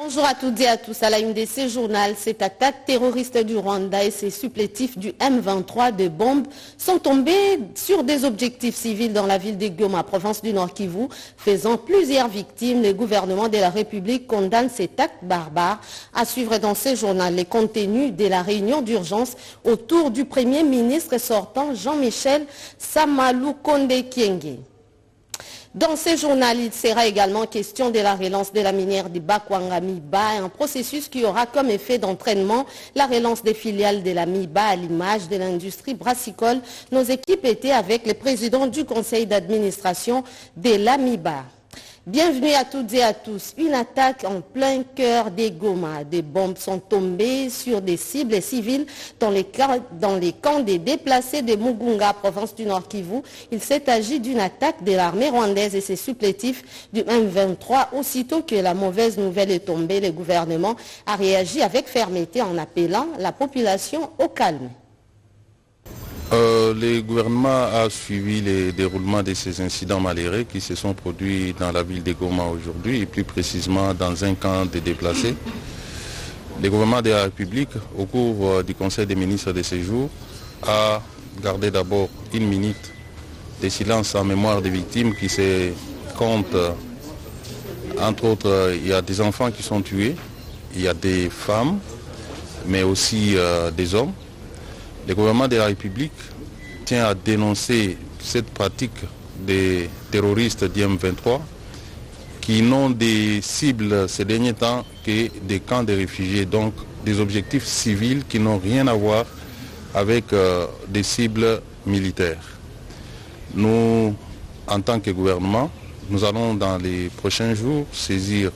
Bonjour à toutes et à tous. À la une de ce journal, cette attaque terroriste du Rwanda et ses supplétifs du M23 de bombes sont tombés sur des objectifs civils dans la ville de Goma, province du Nord Kivu, faisant plusieurs victimes. Le gouvernement de la République condamne cet acte barbare. À suivre dans ce journal les contenus de la réunion d'urgence autour du Premier ministre sortant Jean-Michel Samalukonde Kyenge. Dans ce journal, il sera également question de la relance de la minière de Bakwanga-Miba, un processus qui aura comme effet d'entraînement la relance des filiales de la Miba à l'image de l'industrie brassicole. Nos équipes étaient avec le président du conseil d'administration de la Miba. Bienvenue à toutes et à tous. Une attaque en plein cœur des Goma. Des bombes sont tombées sur des cibles civiles dans les camps des déplacés de Mugunga, province du Nord Kivu. Il s'est agi d'une attaque de l'armée rwandaise et ses supplétifs du M23. Aussitôt que la mauvaise nouvelle est tombée, le gouvernement a réagi avec fermeté en appelant la population au calme. Le gouvernement a suivi le déroulement de ces incidents malheureux qui se sont produits dans la ville de Goma aujourd'hui et plus précisément dans un camp de déplacés. Le gouvernement de la République, au cours du Conseil des ministres de ce jour, a gardé d'abord une minute de silence en mémoire des victimes qui se comptent. Entre autres, il y a des enfants qui sont tués, il y a des femmes, mais aussi des hommes. Le gouvernement de la République tient à dénoncer cette pratique des terroristes du M23 qui n'ont des cibles ces derniers temps que des camps de réfugiés, donc des objectifs civils qui n'ont rien à voir avec des cibles militaires. Nous, en tant que gouvernement, nous allons dans les prochains jours saisir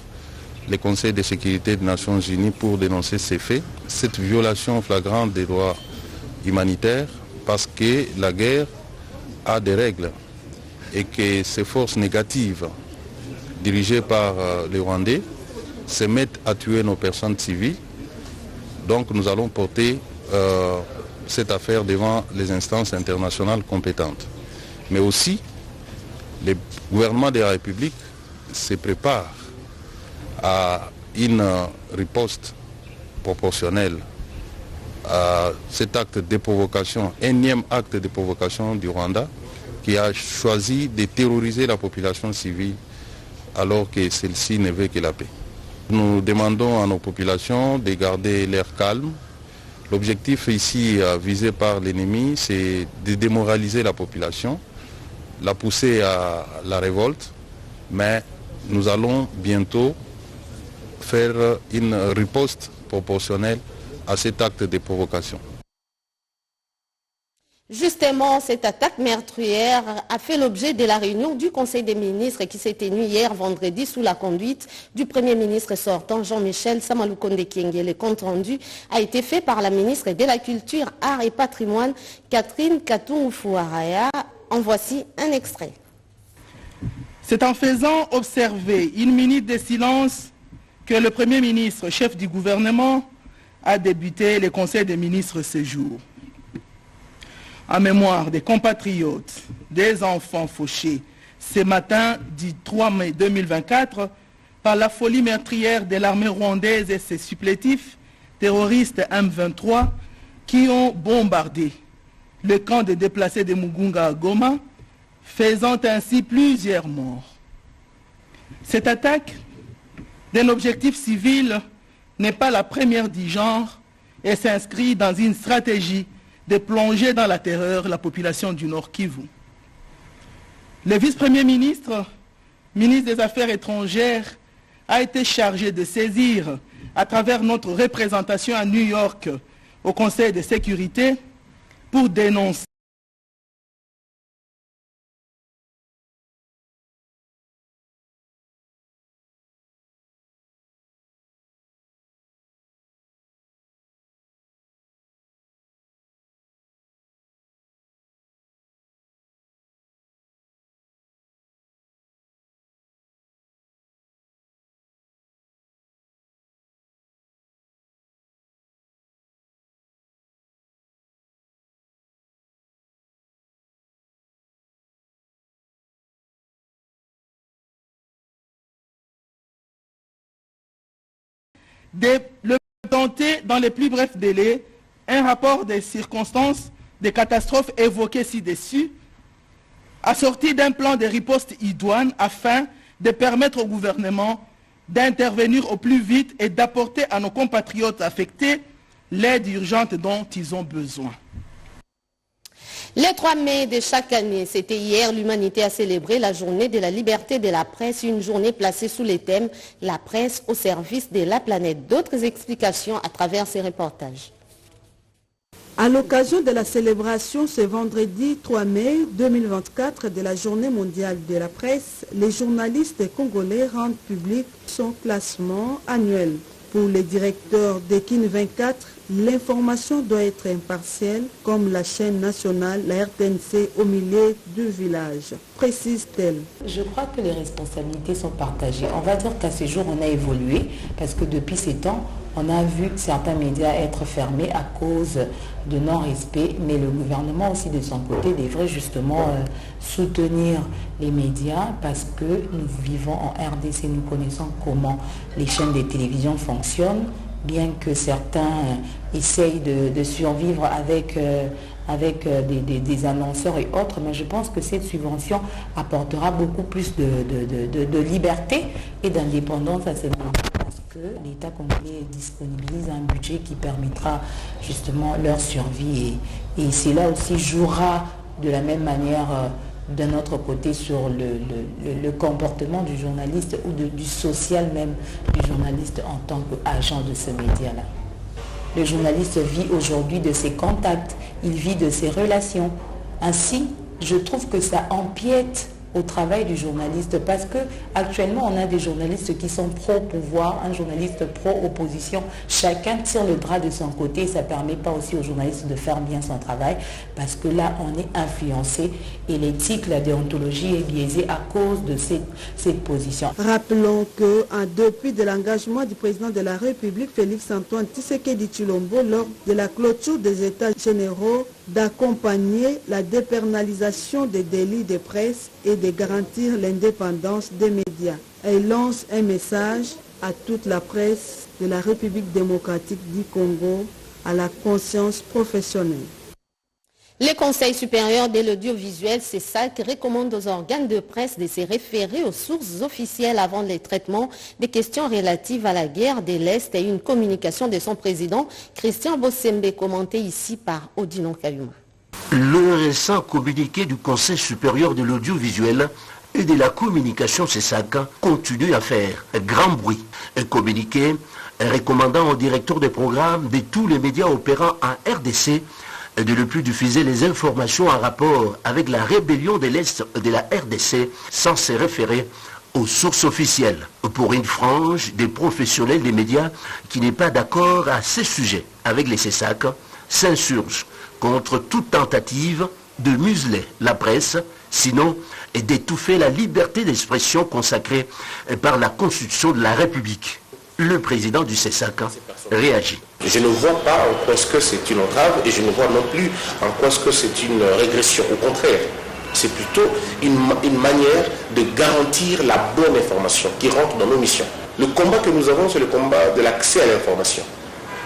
le Conseil de sécurité des Nations Unies pour dénoncer ces faits, cette violation flagrante des droits humanitaire, parce que la guerre a des règles et que ces forces négatives dirigées par les Rwandais se mettent à tuer nos personnes civiles. Donc nous allons porter cette affaire devant les instances internationales compétentes. Mais aussi, le gouvernement de la République se prépare à une riposte proportionnelle à cet acte de provocation, énième acte de provocation du Rwanda, qui a choisi de terroriser la population civile alors que celle-ci ne veut que la paix. Nous demandons à nos populations de garder l'air calme. L'objectif ici visé par l'ennemi, c'est de démoraliser la population, la pousser à la révolte, mais nous allons bientôt faire une riposte proportionnelle à cet acte de provocation. Justement, cette attaque meurtrière a fait l'objet de la réunion du Conseil des ministres qui s'est tenue hier vendredi sous la conduite du Premier ministre sortant Jean-Michel Samalukonde Kyenge. Le compte rendu a été fait par la ministre de la Culture, Arts et Patrimoine, Catherine Katungu-Fouaraya. En voici un extrait. C'est en faisant observer une minute de silence que le Premier ministre, chef du gouvernement, a débuté le Conseil des ministres ce jour. En mémoire des compatriotes, des enfants fauchés, ce matin du 3 mai 2024, par la folie meurtrière de l'armée rwandaise et ses supplétifs terroristes M23 qui ont bombardé le camp de déplacés de Mugunga à Goma, faisant ainsi plusieurs morts. Cette attaque d'un objectif civil n'est pas la première du genre et s'inscrit dans une stratégie de plonger dans la terreur la population du Nord Kivu. Le vice-premier ministre, ministre des Affaires étrangères, a été chargé de saisir, à travers notre représentation à New York au Conseil de sécurité, pour dénoncer le présenter dans les plus brefs délais un rapport des circonstances des catastrophes évoquées ci-dessus, assorti d'un plan de riposte idoine afin de permettre au gouvernement d'intervenir au plus vite et d'apporter à nos compatriotes affectés l'aide urgente dont ils ont besoin. Le 3 mai de chaque année, c'était hier, l'humanité a célébré la journée de la liberté de la presse, une journée placée sous les thèmes « La presse au service de la planète ». D'autres explications à travers ces reportages. À l'occasion de la célébration ce vendredi 3 mai 2024 de la Journée mondiale de la presse, les journalistes congolais rendent public son classement annuel. Pour les directeurs d'Ekin 24, l'information doit être impartielle, comme la chaîne nationale, la RTNC, au milieu du village, précise-t-elle. Je crois que les responsabilités sont partagées. On va dire qu'à ce jour, on a évolué, parce que depuis ces temps, on a vu certains médias être fermés à cause de non-respect, mais le gouvernement aussi de son côté devrait justement soutenir les médias parce que nous vivons en RDC, nous connaissons comment les chaînes de télévision fonctionnent, bien que certains essayent de survivre avec des annonceurs et autres, mais je pense que cette subvention apportera beaucoup plus de liberté et d'indépendance à ces médias. Que l'État congolais disponibilise un budget qui permettra justement leur survie et cela aussi jouera de la même manière d'un autre côté sur le comportement du journaliste ou du social même du journaliste en tant qu'agent de ce média-là. Le journaliste vit aujourd'hui de ses contacts, il vit de ses relations. Ainsi, je trouve que ça empiète au travail du journaliste parce que actuellement on a des journalistes qui sont pro-pouvoir, un journaliste pro-opposition, chacun tire le drap de son côté et ça ne permet pas aussi aux journalistes de faire bien son travail parce que là on est influencé et l'éthique, la déontologie est biaisée à cause de cette position. Rappelons que en dépit de l'engagement du président de la République Félix-Antoine Tshisekedi Tshilombo lors de la clôture des États généraux d'accompagner la dépénalisation des délits de presse et de garantir l'indépendance des médias. Elle lance un message à toute la presse de la République démocratique du Congo à la conscience professionnelle. Le Conseil supérieur de l'audiovisuel, CESAC, recommande aux organes de presse de se référer aux sources officielles avant le traitement des questions relatives à la guerre de l'Est et une communication de son président, Christian Bossembe, commentée ici par Odilon Kayuma. Le récent communiqué du Conseil supérieur de l'audiovisuel et de la communication CESAC continue à faire grand bruit. Un communiqué recommandant au directeur des programmes de tous les médias opérant en RDC de ne plus diffuser les informations en rapport avec la rébellion de l'Est de la RDC sans se référer aux sources officielles. Pour une frange des professionnels des médias qui n'est pas d'accord à ces sujets avec les CESAC, s'insurge contre toute tentative de museler la presse, sinon d'étouffer la liberté d'expression consacrée par la Constitution de la République. Le président du CESAC réagit. Je ne vois pas en quoi est-ce que c'est une entrave et je ne vois non plus en quoi est-ce que c'est une régression. Au contraire, c'est plutôt une manière de garantir la bonne information qui rentre dans nos missions. Le combat que nous avons, c'est le combat de l'accès à l'information.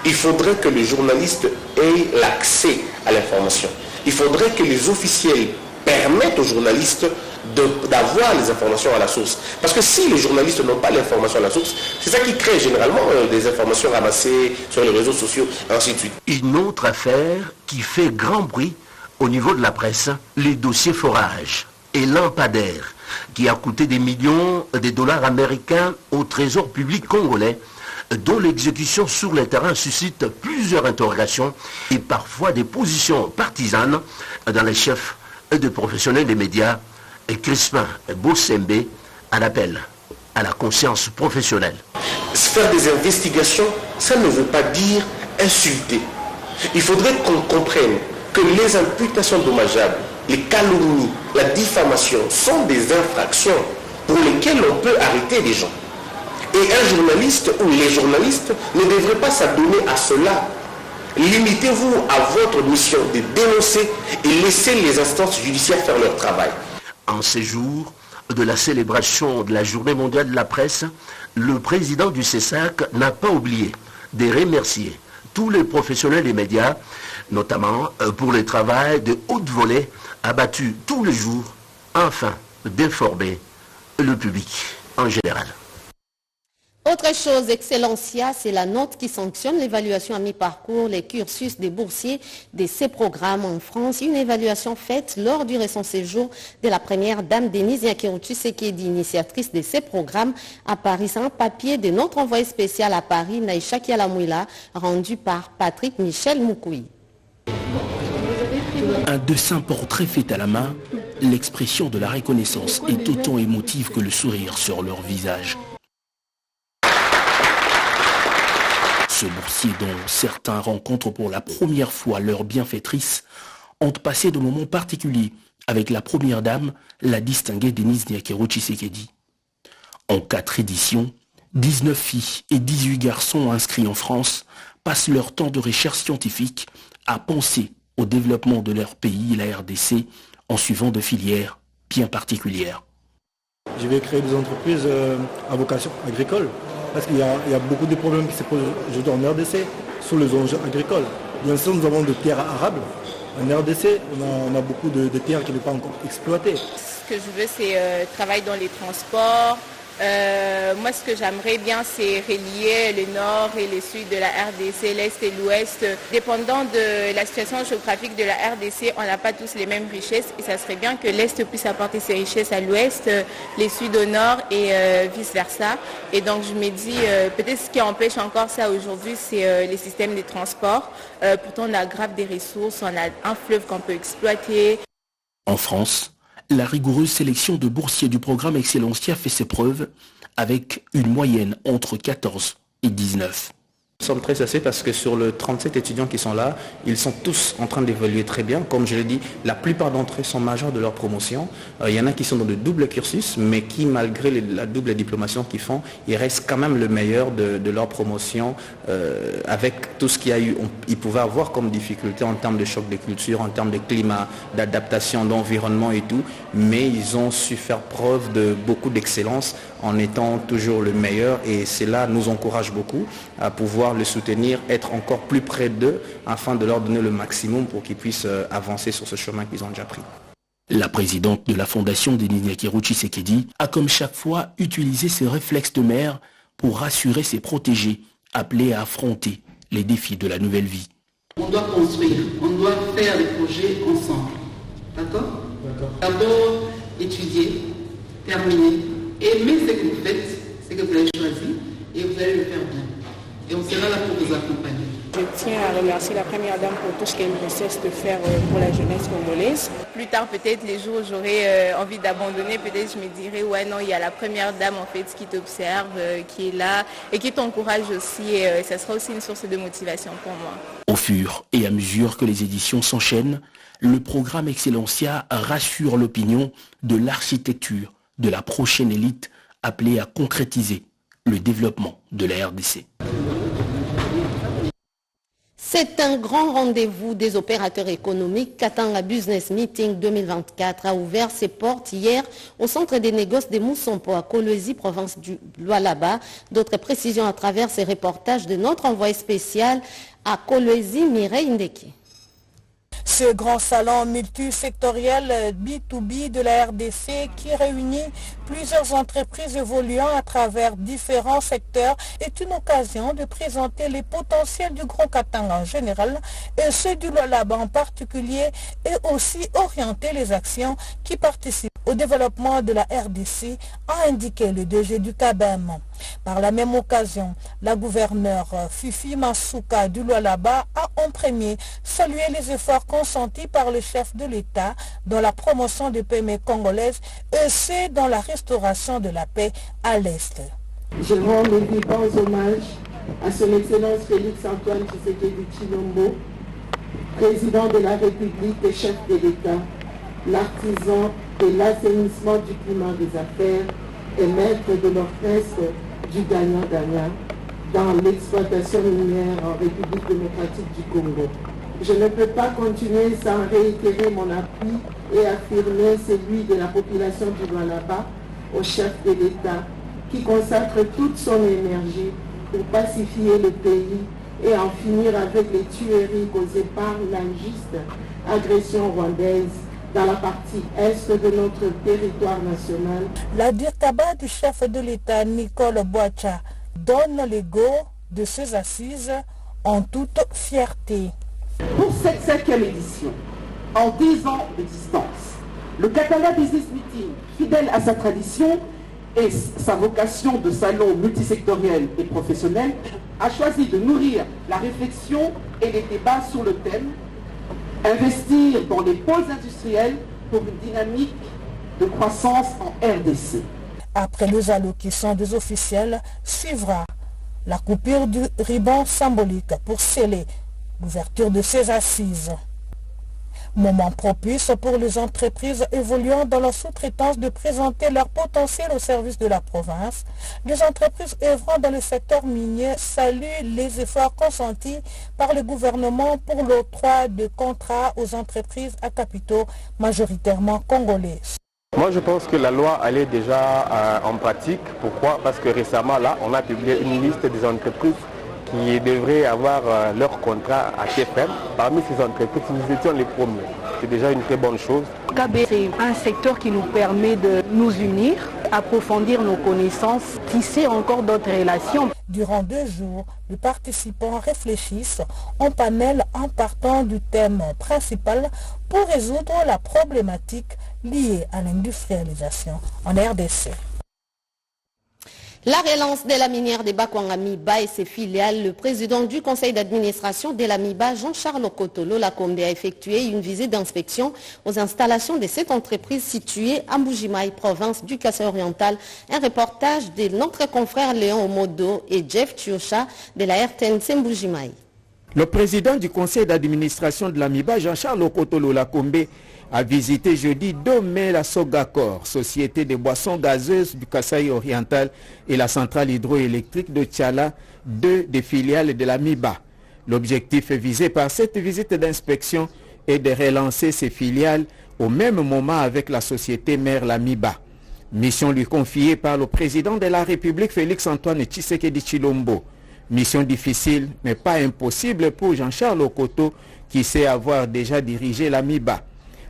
Il faudrait que les journalistes aient l'accès à l'information. Il faudrait que les officiels permettent aux journalistes d'avoir les informations à la source. Parce que si les journalistes n'ont pas l'information à la source, c'est ça qui crée généralement des informations ramassées sur les réseaux sociaux, ainsi de suite. Une autre affaire qui fait grand bruit au niveau de la presse, les dossiers forage et lampadaires, qui a coûté des millions de dollars américains au trésor public congolais, dont l'exécution sur le terrain suscite plusieurs interrogations et parfois des positions partisanes dans les chefs de professionnels des médias. Et Crispin Bossembe en appelle à la conscience professionnelle. Faire des investigations, ça ne veut pas dire insulter. Il faudrait qu'on comprenne que les imputations dommageables, les calomnies, la diffamation sont des infractions pour lesquelles on peut arrêter des gens. Et un journaliste ou les journalistes ne devraient pas s'adonner à cela. Limitez-vous à votre mission de dénoncer et laissez les instances judiciaires faire leur travail. En ces jours de la célébration de la Journée mondiale de la presse, le président du CESAC n'a pas oublié de remercier tous les professionnels des médias, notamment pour le travail de haute volée abattu tous les jours, afin d'informer le public en général. Autre chose, Excellencia, c'est la note qui sanctionne l'évaluation à mi-parcours, les cursus des boursiers de ces programmes en France. Une évaluation faite lors du récent séjour de la première dame Denise Nyakeru-Tshisekedi, initiatrice de ces programmes à Paris. C'est un papier de notre envoyé spécial à Paris, Naïcha Kialamouila, rendu par Patrick Michel Moukoui. Un dessin portrait fait à la main, l'expression de la reconnaissance est autant émotive que le sourire sur leur visage. Ce boursier dont certains rencontrent pour la première fois leur bienfaitrice ont passé de moments particuliers avec la première dame, la distinguée Denise Nyakeru-Tshisekedi. En 4 éditions, 19 filles et 18 garçons inscrits en France passent leur temps de recherche scientifique à penser au développement de leur pays, la RDC, en suivant de filières bien particulières. Je vais créer des entreprises à vocation agricole. Parce qu'il y a beaucoup de problèmes qui se posent aujourd'hui en RDC sur les enjeux agricoles. Bien sûr, nous avons des terres arables. En RDC, on a beaucoup de terres qui ne sont pas encore exploitées. Ce que je veux, c'est travailler dans les transports. Moi, ce que j'aimerais bien, c'est relier le nord et le sud de la RDC, l'est et l'ouest. Dépendant de la situation géographique de la RDC, on n'a pas tous les mêmes richesses et ça serait bien que l'est puisse apporter ses richesses à l'ouest, les sud au nord et vice-versa. Et donc, je me dis, peut-être ce qui empêche encore ça aujourd'hui, c'est les systèmes de transport. Pourtant, on a grave des ressources, on a un fleuve qu'on peut exploiter. En France, la rigoureuse sélection de boursiers du programme Excellencia fait ses preuves avec une moyenne entre 14 et 19. Nous sommes très satisfaits parce que sur les 37 étudiants qui sont là, ils sont tous en train d'évoluer très bien. Comme je l'ai dit, la plupart d'entre eux sont majeurs de leur promotion. Il y en a qui sont dans de doubles cursus, mais qui, malgré la double diplomation qu'ils font, ils restent quand même le meilleur de leur promotion avec tout ce qu'il y a eu. Ils pouvaient avoir comme difficulté en termes de choc de culture, en termes de climat, d'adaptation, d'environnement et tout, mais ils ont su faire preuve de beaucoup d'excellence en étant toujours le meilleur et cela nous encourage beaucoup à pouvoir le soutenir, être encore plus près d'eux afin de leur donner le maximum pour qu'ils puissent avancer sur ce chemin qu'ils ont déjà pris. La présidente de la fondation Denise Nyakeru-Tshisekedi a comme chaque fois utilisé ses réflexes de mère pour rassurer ses protégés appelés à affronter les défis de la nouvelle vie. On doit construire, on doit faire des projets ensemble. D'accord ? D'abord étudier, terminer, aimer ce que vous faites, ce que vous avez choisi et vous allez le faire bien. Et on sera là pour vous accompagner. Je tiens à remercier la première dame pour tout ce qu'elle ne cesse de faire pour la jeunesse congolaise. Plus tard, peut-être les jours où j'aurai envie d'abandonner, peut-être je me dirai, ouais non, il y a la première dame en fait qui t'observe, qui est là et qui t'encourage aussi. Et ça sera aussi une source de motivation pour moi. Au fur et à mesure que les éditions s'enchaînent, le programme Excellencia rassure l'opinion de l'architecture de la prochaine élite appelée à concrétiser le développement de la RDC. C'est un grand rendez-vous des opérateurs économiques. Katanga Business Meeting 2024 a ouvert ses portes hier au centre des négoces de Moussompo à Kolwezi, province du Lualaba. D'autres précisions à travers ces reportages de notre envoyé spécial à Kolwezi, Mireille Ndeki. Ce grand salon multisectoriel B2B de la RDC qui réunit plusieurs entreprises évoluant à travers différents secteurs est une occasion de présenter les potentiels du Grand Katanga en général et ceux du Lualaba en particulier et aussi orienter les actions qui participent au développement de la RDC, a indiqué le DG du CABEM. Par la même occasion, la gouverneure Fifi Masuka du Lualaba a en premier salué les efforts consentis par le chef de l'État dans la promotion des PME congolaises et c'est dans la restauration de la paix à l'Est. Je rends mes vivants hommages à son Excellence Félix-Antoine Tshisekedi Tshilombo, président de la République et chef de l'État, l'artisan de l'assainissement du climat des affaires et maître de l'orchestre du gagnant-gagnant dans l'exploitation minière en République démocratique du Congo. Je ne peux pas continuer sans réitérer mon appui et affirmer celui de la population du Lualaba au chef de l'État qui consacre toute son énergie pour pacifier le pays et en finir avec les tueries causées par l'injuste agression rwandaise dans la partie est de notre territoire national. La dire-tabac du chef de l'État, Nicole Boacha, donne le go de ces assises en toute fierté. Pour cette 5e édition, en 10 ans d'existence, le Katanga Business Meeting, fidèle à sa tradition et sa vocation de salon multisectoriel et professionnel, a choisi de nourrir la réflexion et les débats sur le thème « Investir dans les pôles industriels pour une dynamique de croissance en RDC ». Après les allocutions des officiels, suivra la coupure du ruban symbolique pour sceller l'ouverture de ces assises. Moment propice pour les entreprises évoluant dans la sous-traitance de présenter leur potentiel au service de la province. Les entreprises œuvrant dans le secteur minier saluent les efforts consentis par le gouvernement pour l'octroi de contrats aux entreprises à capitaux majoritairement congolais. Moi, je pense que la loi, elle est déjà en pratique. Pourquoi? Parce que récemment, là, on a publié une liste des entreprises qui devraient avoir leur contrat à TFM. Parmi ces entreprises, nous étions les premiers. C'est déjà une très bonne chose. KB, c'est un secteur qui nous permet de nous unir, approfondir nos connaissances, tisser encore d'autres relations. Durant 2 jours, les participants réfléchissent en panel en partant du thème principal pour résoudre la problématique liée à l'industrialisation en RDC. La relance de la minière de Bakwanga Miba et ses filiales, le président du conseil d'administration de la Miba, Jean-Charles Okotolo Lakombe, a effectué une visite d'inspection aux installations de cette entreprise située à Mbujimaï, province du Kasaï-Oriental. Un reportage de notre confrère Léon Omodo et Jeff Tiocha de la RTNC Mbujimaï. Le président du conseil d'administration de la Miba, Jean-Charles Okotolo Lakombe, a visité jeudi 2 mai la Sogacor, société de boissons gazeuses du Kasaï oriental, et la centrale hydroélectrique de Tchala, 2 des filiales de la Miba. L'objectif visé par cette visite d'inspection est de relancer ces filiales au même moment avec la société mère la Miba. Mission lui confiée par le président de la République Félix-Antoine Tshisekedi Tshilombo. Mission difficile mais pas impossible pour Jean-Charles Okoto qui sait avoir déjà dirigé la Miba.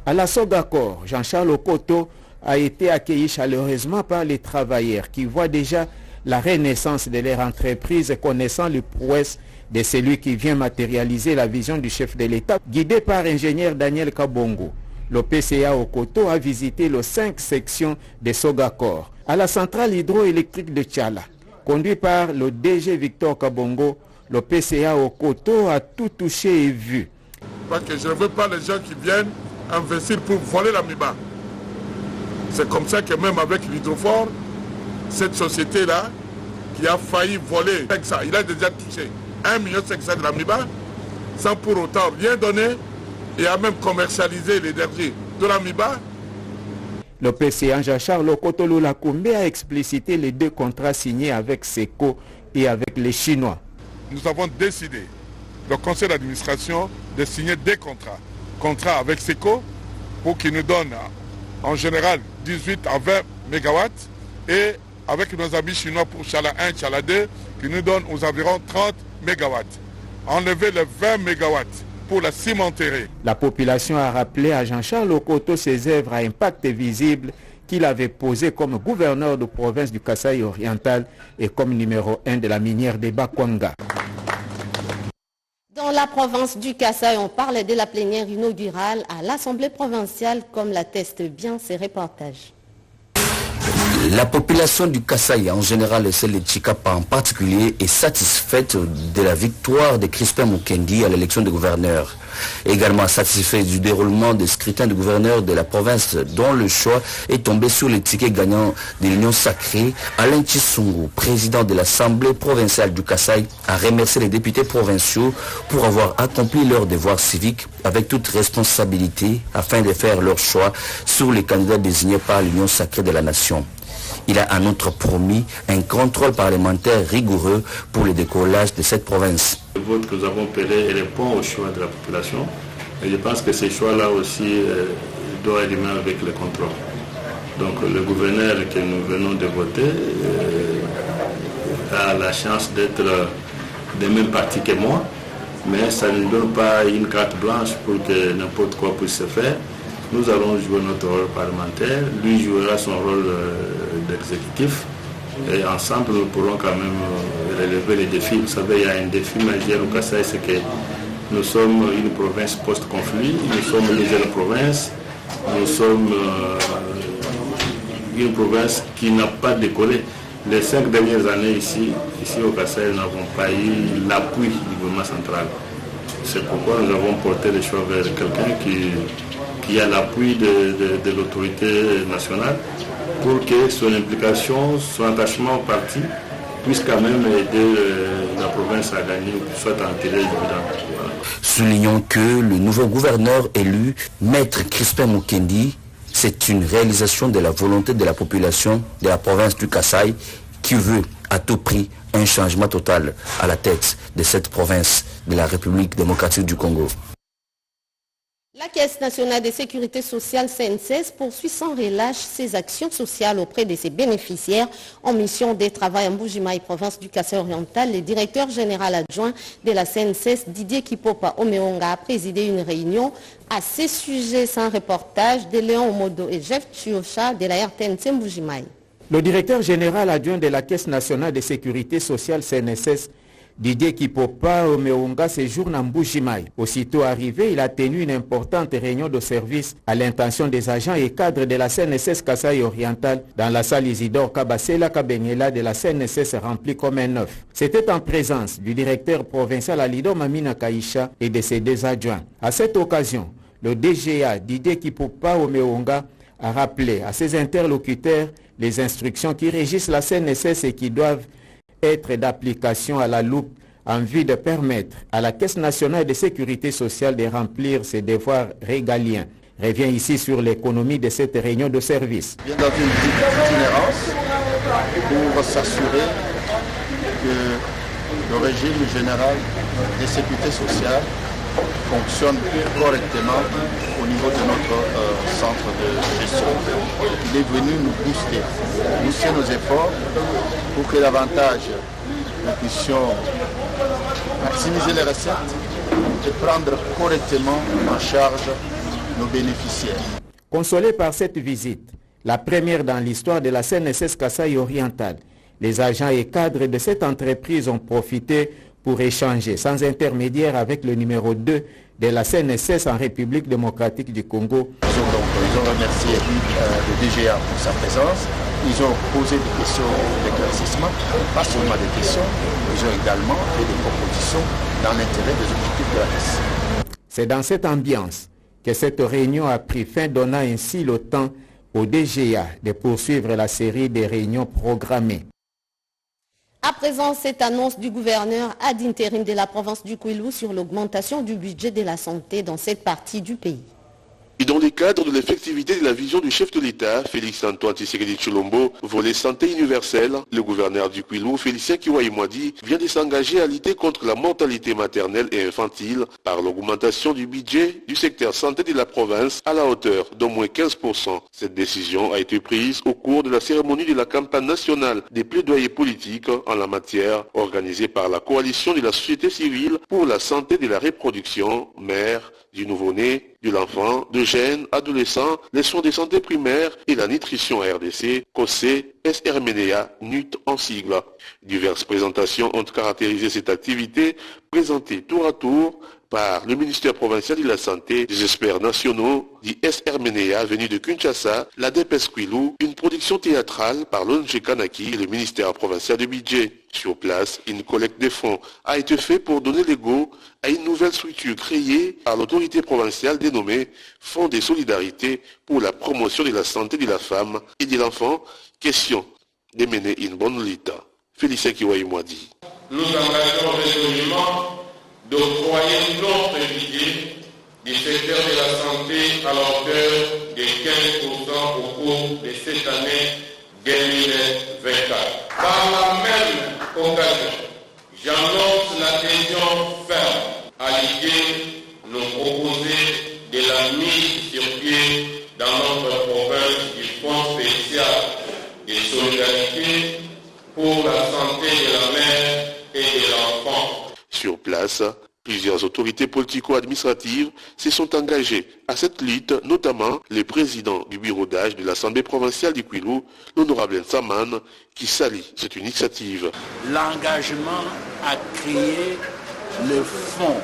À la Sogacor, Jean-Charles Okoto a été accueilli chaleureusement par les travailleurs qui voient déjà la renaissance de leur entreprise, connaissant les prouesses de celui qui vient matérialiser la vision du chef de l'État. Guidé par l'ingénieur Daniel Kabongo, le PCA Okoto a visité les 5 sections de Sogacor. À la centrale hydroélectrique de Tchala, conduit par le DG Victor Kabongo, le PCA Okoto a tout touché et vu. Parce que je ne veux pas les gens qui viennent investir pour voler la Miba. C'est comme ça que même avec l'hydrofort, cette société-là, qui a failli voler, il a déjà touché 1,5 million de la Miba, sans pour autant rien donner, et a même commercialisé l'énergie de la Miba. Le PCA Jean-Charles Okotolo Lakombe a explicité les 2 contrats signés avec SECO et avec les Chinois. Nous avons décidé, le conseil d'administration, de signer 2 contrats. Contrat avec SECO pour qu'il nous donne en général 18 à 20 MW et avec nos amis chinois pour Tchala 1, Tchala 2 qui nous donne aux environs 30 MW. Enlever les 20 MW pour la cimenterie. La population a rappelé à Jean-Charles Okoto ses œuvres à impact visible qu'il avait posées comme gouverneur de province du Kasaï oriental et comme numéro 1 de la minière de Bakwanga. Dans la province du Kasaï, on parle de la plénière inaugurale à l'Assemblée provinciale, comme l'attestent bien ces reportages. La population du Kasaï, en général et celle de Tshikapa en particulier, est satisfaite de la victoire de Crispin Mukendi à l'élection de gouverneur. Également satisfait du déroulement des scrutins de gouverneur de la province dont le choix est tombé sur les tickets gagnants de l'Union sacrée. Alain Tshisungu, président de l'Assemblée provinciale du Kasaï, a remercié les députés provinciaux pour avoir accompli leur devoir civique avec toute responsabilité afin de faire leur choix sur les candidats désignés par l'Union sacrée de la nation. Il a en outre promis un contrôle parlementaire rigoureux pour le décollage de cette province. Le vote que nous avons opéré répond au choix de la population. Et je pense que ces choix-là aussi doivent aller avec le contrôle. Donc le gouverneur que nous venons de voter a la chance d'être des mêmes partis que moi, mais ça ne donne pas une carte blanche pour que n'importe quoi puisse se faire. Nous allons jouer notre rôle parlementaire, lui jouera son rôle d'exécutif, et ensemble nous pourrons quand même relever les défis. Vous savez, il y a un défi majeur au Kasaï, c'est que nous sommes une province post-conflit, nous sommes une jeune province, nous sommes une province qui n'a pas décollé. Les 5 dernières années ici au Kasaï, nous n'avons pas eu l'appui du gouvernement central. C'est pourquoi nous avons porté le choix vers quelqu'un qui a l'appui de l'autorité nationale pour que son implication, son attachement au parti puisse quand même aider la province à gagner, soit en tirer les dividendes. Voilà. Soulignons que le nouveau gouverneur élu, Maître Crispin Mukendi, c'est une réalisation de la volonté de la population de la province du Kasaï qui veut à tout prix un changement total à la tête de cette province de la République démocratique du Congo. La Caisse nationale de sécurité sociale CNSS poursuit sans relâche ses actions sociales auprès de ses bénéficiaires en mission de travail en Mbujimayi, province du Kasaï oriental. Le directeur général adjoint de la CNSS, Didier Kipopa Omeonga, a présidé une réunion à ces sujets sans reportage de Léon Omodo et Jeff Chiocha de la RTNC Mbujimayi. Le directeur général adjoint de la Caisse nationale de sécurité sociale CNSS, Didier Kipopa Omeonga séjourne à Mbujimayi. Aussitôt arrivé, il a tenu une importante réunion de service à l'intention des agents et cadres de la CNSS Kasaï oriental dans la salle Isidore Kabasela Kabengela de la CNSS remplie comme un œuf. C'était en présence du directeur provincial Alido Mamina Kaisha et de ses 2 adjoints. À cette occasion, le DGA Didier Kipopa Omeonga a rappelé à ses interlocuteurs les instructions qui régissent la CNSS et qui doivent être d'application à la loupe en vue de permettre à la Caisse nationale de sécurité sociale de remplir ses devoirs régaliens. Revient ici sur l'économie de cette réunion de service. Bien dans une itinérance pour s'assurer que le régime général de sécurité sociale fonctionne correctement au niveau de notre centre de gestion. Il est venu nous booster nos efforts pour que davantage nous puissions maximiser les recettes et prendre correctement en charge nos bénéficiaires. Consolés par cette visite, la première dans l'histoire de la CNSS Kasaï oriental, les agents et cadres de cette entreprise ont profité pour échanger sans intermédiaire avec le numéro 2 de la CNSS en République démocratique du Congo. Ils ont remercié le DGA pour sa présence. Ils ont posé des questions d'éclaircissement, pas seulement des questions, ils ont également fait des propositions dans l'intérêt des objectifs de la Caisse. C'est dans cette ambiance que cette réunion a pris fin, donnant ainsi le temps au DGA de poursuivre la série des réunions programmées. À présent, cette annonce du gouverneur ad intérim de la province du Kwilu sur l'augmentation du budget de la santé dans cette partie du pays. Et dans le cadre de l'effectivité de la vision du chef de l'État, Félix-Antoine Tshisekedi Tshilombo, volet santé universelle, le gouverneur du Kwilu, Félicien Kiwaïmwadi, vient de s'engager à lutter contre la mortalité maternelle et infantile par l'augmentation du budget du secteur santé de la province à la hauteur d'au moins 15%. Cette décision a été prise au cours de la cérémonie de la campagne nationale des plaidoyers politiques en la matière, organisée par la coalition de la société civile pour la santé de la reproduction, mère, du nouveau-né, de l'enfant, de jeunes, adolescents, les soins de santé primaire et la nutrition RDC, COSE, SRMNEA, NUT en sigle. Diverses présentations ont caractérisé cette activité, présentée tour à tour par le ministère provincial de la Santé, des experts nationaux, du SRMNEA venu de Kinshasa, la DPS Kwilu, une production théâtrale par l'ONG Kanaki et le ministère provincial du budget. Sur place, une collecte de fonds a été faite pour donner le go à une nouvelle structure créée par l'autorité provinciale dénommée Fonds de solidarité pour la promotion de la santé de la femme et de l'enfant. Question de mener une bonne lutte. Félicien Kiwaïmwadi. Nous engageons résolument d'octroyer notre budget du secteur de la santé à la hauteur de 15% au cours de cette année 2024. Par la même occasion, j'annonce l'adhésion ferme à l'idée nous proposer de la mise sur pied dans notre province du Fonds spécial de solidarité pour la santé de la mère et de l'enfant. Sur place, plusieurs autorités politico-administratives se sont engagées à cette lutte, notamment le président du bureau d'âge de l'Assemblée provinciale du Kwilu, l'honorable Nsaman, qui salue cette initiative. L'engagement à créer le fonds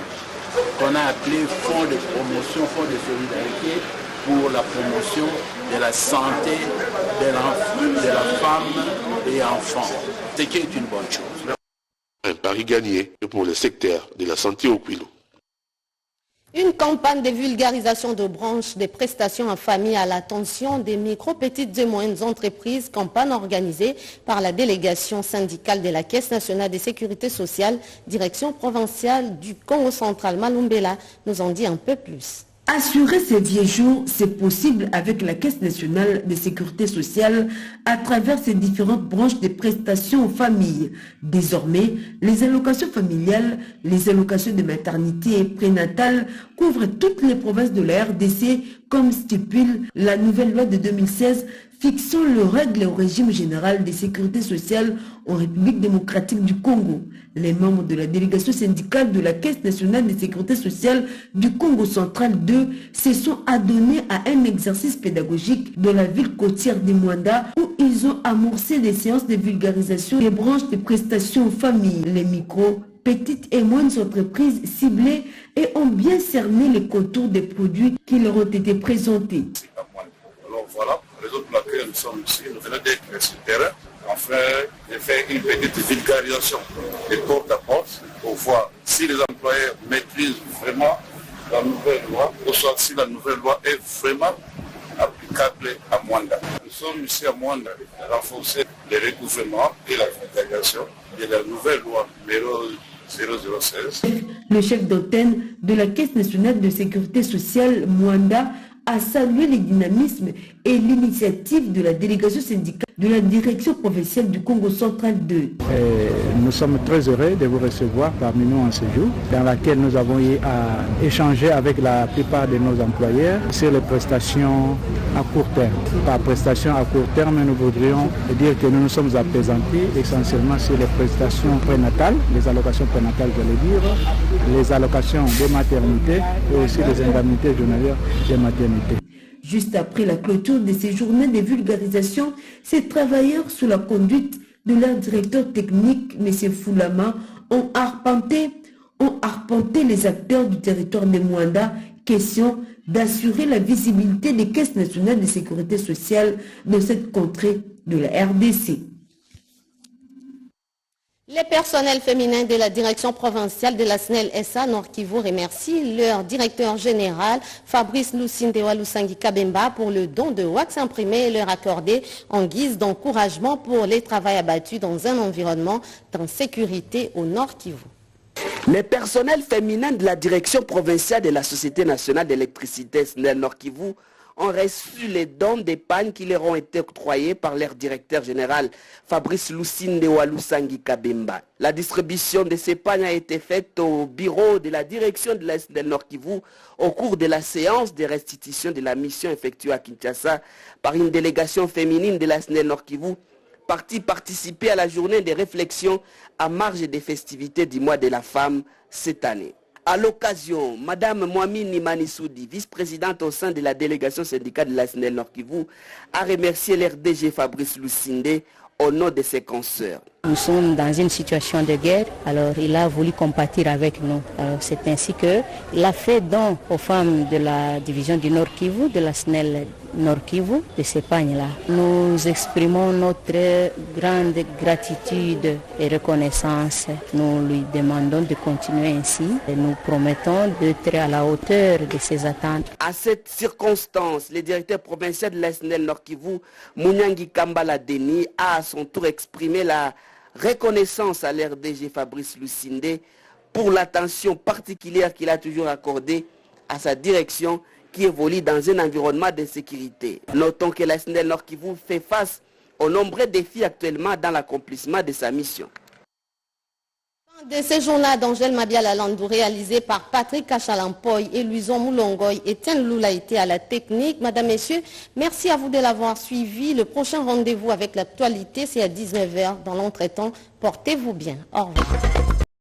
qu'on a appelé fonds de promotion, fonds de solidarité pour la promotion de la santé de la femme et enfant, ce qui est une bonne chose. Un pari gagné pour le secteur de la santé au Kwilu. Une campagne de vulgarisation de branches des prestations en famille à l'attention des micro, petites et moyennes entreprises, campagne organisée par la délégation syndicale de la Caisse nationale de sécurité sociale, direction provinciale du Congo central. Malumbela nous en dit un peu plus. Assurer ces vieux jours, c'est possible avec la Caisse nationale de sécurité sociale à travers ses différentes branches de prestations aux familles. Désormais, les allocations familiales, les allocations de maternité et prénatale couvrent toutes les provinces de la RDC comme stipule la nouvelle loi de 2016 fixant les règles au régime général de sécurité sociale en République démocratique du Congo. Les membres de la délégation syndicale de la Caisse nationale de sécurité sociale du Congo central 2 se sont adonnés à un exercice pédagogique dans la ville côtière de Mwanda où ils ont amorcé des séances de vulgarisation des branches de prestations aux familles, les micros, petites et moyennes entreprises ciblées et ont bien cerné les contours des produits qui leur ont été présentés. Alors voilà, la raison pour laquelle nous sommes ici, nous venons d'être sur le terrain, enfin de faire une petite vulgarisation de porte à porte pour voir si les employeurs maîtrisent vraiment la nouvelle loi, ou soit si la nouvelle loi est vraiment applicable à Mwanda. Nous sommes ici à Mwanda à renforcer le recouvrement et la vulgarisation de la nouvelle loi numéro 006. Le chef d'antenne de la Caisse nationale de sécurité sociale Mwanda a salué le dynamisme et l'initiative de la délégation syndicale de la direction provinciale du Congo central 2. Nous sommes très heureux de vous recevoir parmi nous en ce jour, dans laquelle nous avons eu à échanger avec la plupart de nos employeurs sur les prestations à court terme. Par prestation à court terme, nous voudrions dire que nous nous sommes apaisantis essentiellement sur les prestations prénatales, les allocations prénatales, je veux dire, les allocations de maternité et aussi les indemnités journalières de maternité. Juste après la clôture de ces journées de vulgarisation, ces travailleurs, sous la conduite de leur directeur technique, M. Foulama, ont arpenté les acteurs du territoire de Mwanda, question d'assurer la visibilité des caisses nationales de sécurité sociale dans cette contrée de la RDC. Les personnels féminins de la direction provinciale de la SNEL SA Nord Kivu remercient leur directeur général Fabrice Lusindewa Lusangi Kabemba pour le don de wax imprimé leur accordé en guise d'encouragement pour les travaux abattus dans un environnement d'insécurité au Nord Kivu. Les personnels féminins de la direction provinciale de la Société nationale d'électricité SNEL Nord Kivu ont reçu les dons d'épargne qui leur ont été octroyés par leur directeur général Fabrice Lusindewa Lusangi Kabemba. La distribution de ces épargnes a été faite au bureau de la direction de la SNEL Nord Kivu au cours de la séance de restitution de la mission effectuée à Kinshasa par une délégation féminine de la SNEL Nord Kivu, partie participer à la journée de réflexion à marge des festivités du mois de la femme cette année. À l'occasion, Mme Mwamini Manisoudi, vice-présidente au sein de la délégation syndicale de la SNEL Nord Kivu, a remercié l'RDG Fabrice Lusinde au nom de ses consoeurs. Nous sommes dans une situation de guerre, alors il a voulu compatir avec nous. C'est ainsi qu'il a fait don aux femmes de la division du Nord Kivu, de la SNEL Nord Kivu, de ces pagnes-là. Nous exprimons notre grande gratitude et reconnaissance. Nous lui demandons de continuer ainsi et nous promettons d'être à la hauteur de ses attentes. À cette circonstance, le directeur provincial de la SNEL Nord Kivu, Mounyangi Kambala Deni, a à son tour exprimé la reconnaissance à l'RDG Fabrice Lusinde pour l'attention particulière qu'il a toujours accordée à sa direction qui évolue dans un environnement d'insécurité. Notons que la SNEL Nord Kivu fait face aux nombreux défis actuellement dans l'accomplissement de sa mission. De ces journaux d'Angèle Mabiala-Landou réalisé par Patrick Kachalampoy et Luison Moulongoy et Tien Lula était à la technique. Madame, Messieurs, merci à vous de l'avoir suivi. Le prochain rendez-vous avec l'actualité, c'est à 19h. Dans l'entretemps, portez-vous bien. Au revoir.